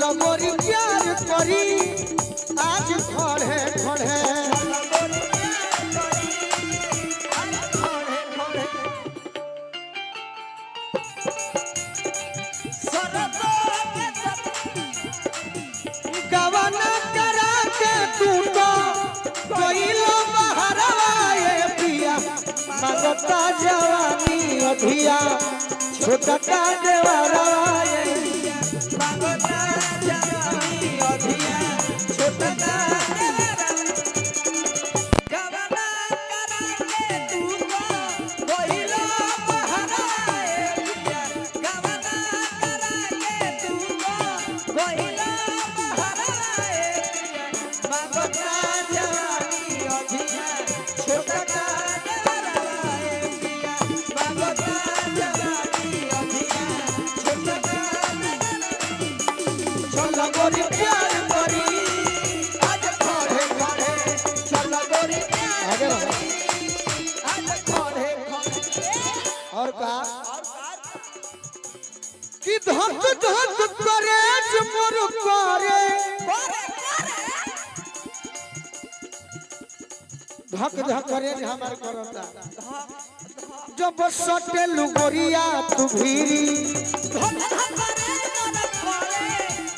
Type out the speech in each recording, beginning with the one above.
चलो मोरी प्यार करी आज खड़े खड़े गवाना करा के तू तो कोइलो बहरवाए पिया मगता जवानी अधिया छोटा का देवरवाए मगता जवानी अधिया छोटा का गवाना करा के तू तो कोइलो बहरवाए पिया गवाना करा के तू तो कोइलो प्यार करी आज खड़े खड़े चलो गोरी प्यार आज खड़े खड़े और का कि धक धक करे मोर करे धक धक करे हमार करता जब सटे लुगोरिया तू भीरी धक धक करे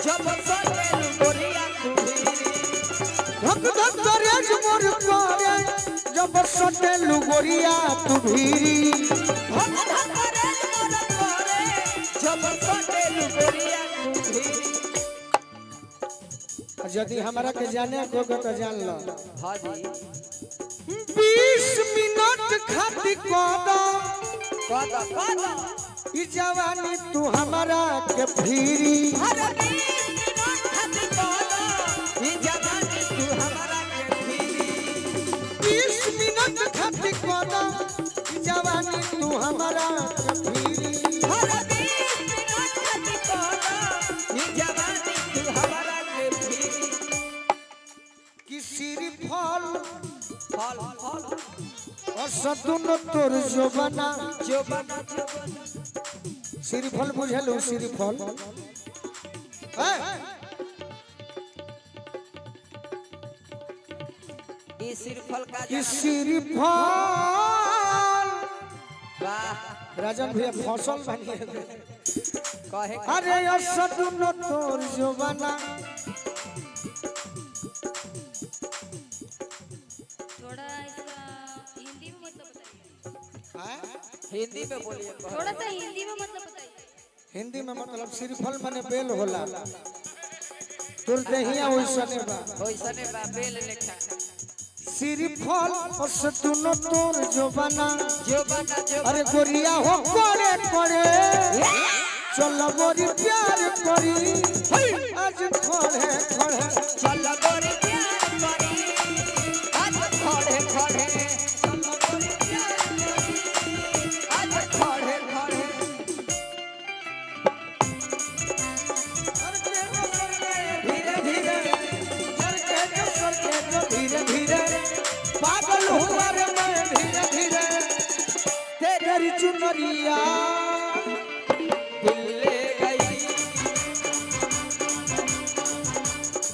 जब सटे लुगोरिया तू भीरी धक धक करे मोर करे जब सटे लुगोरिया तू भीरी धक धक करे मोर करे जब सटे लुगोरिया तू भीरी यदि हमारा के जाने को तो जान लो हां जी 20 मिनट खाती कोदा ई जवानी तू हमारा के फिरी अरे 20 मिनट खाती कोदा ई जवानी तू हमारा के फिरी अरे 20 मिनट खाती कोदा ई जवानी तू हमारा के फिरी कि सिरी फल फल फल और सदुन तोर जोबना श्रीफल बुझलू श्रीफल ई श्रीफल का श्रीफल वाह राजन भैया फसल बनिए कहे अरे और सदुन तोर जोबना हिंदी में बोलिए थोड़ा सा हिंदी में मतलब बताइए हिंदी में मतलब श्रीफल माने बेल होला तुर दहिया ओइसने बा बेल लेखा श्रीफल और सतुनो तोर जोबना अरे गोरिया हो करे करे चल गोरी प्यार करी आज खड़े खड़े चल गोरी प्यार करी आज खड़े खड़े धीरे धीरे पागल हुआ रे मैं धीरे धीरे तेरी चुनरिया दिल ले गई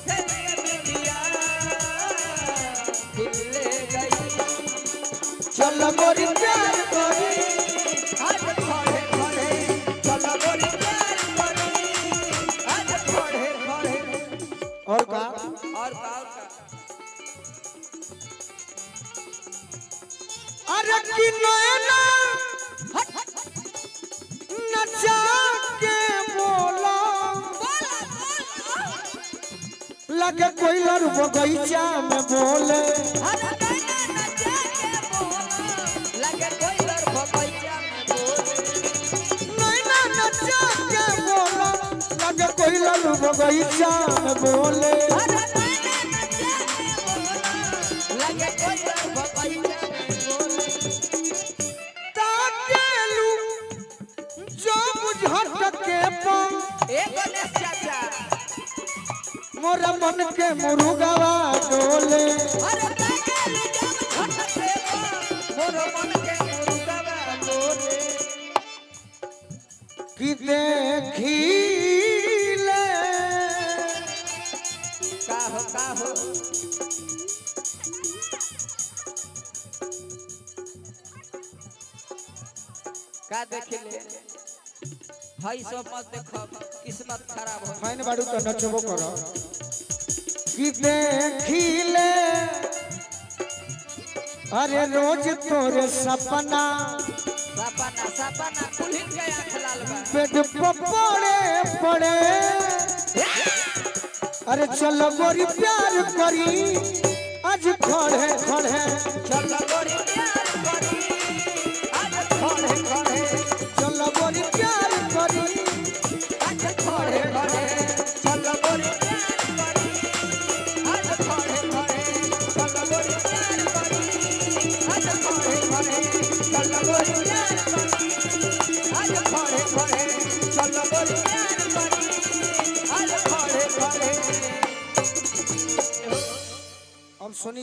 तेरी चुनरिया दिल ले गई चल गोरी प्यार करी आज खड़े खड़े चल गोरी प्यार करी आज खड़े खड़े और का अरे कि नैना नचा के बोला लगे कोई लड़ बगीचा में बोले अरे नैना नचा के बोला लगे कोई लड़ बगीचा में बोले नैना नचा के बोला लगे कोई लड़ बगीचा में बोले अरे नैना नचा के बोला लगे कोई लड़ बगीचा मोरा मन के मुरुगवा डोले अरे जब खटके मोरा मन के मुरुगवा डोले कि देखी ले का हो का देखिले भाई सब मत देखब किस्मत खराब हो फाइन बाड़ू तो नचबो करो कि देखिले अरे रोज तोरे सपना सपना सपना कुलिन के आंख लाल बा पेट पड़े पड़े अरे चलो गोरी प्यार करी आज खड़े खड़े चलो गोरी प्यार करी आज खड़े खड़े चलो गोरी प्यार करी आज खड़े खड़े चलो गोरी प्यार करी आज खड़े खड़े चलो गोरी प्यार करी आज खड़े खड़े चलो गोरी प्यार करी आज खड़े खड़े चलो गोरी प्यार करी आज खड़े खड़े अब सुनी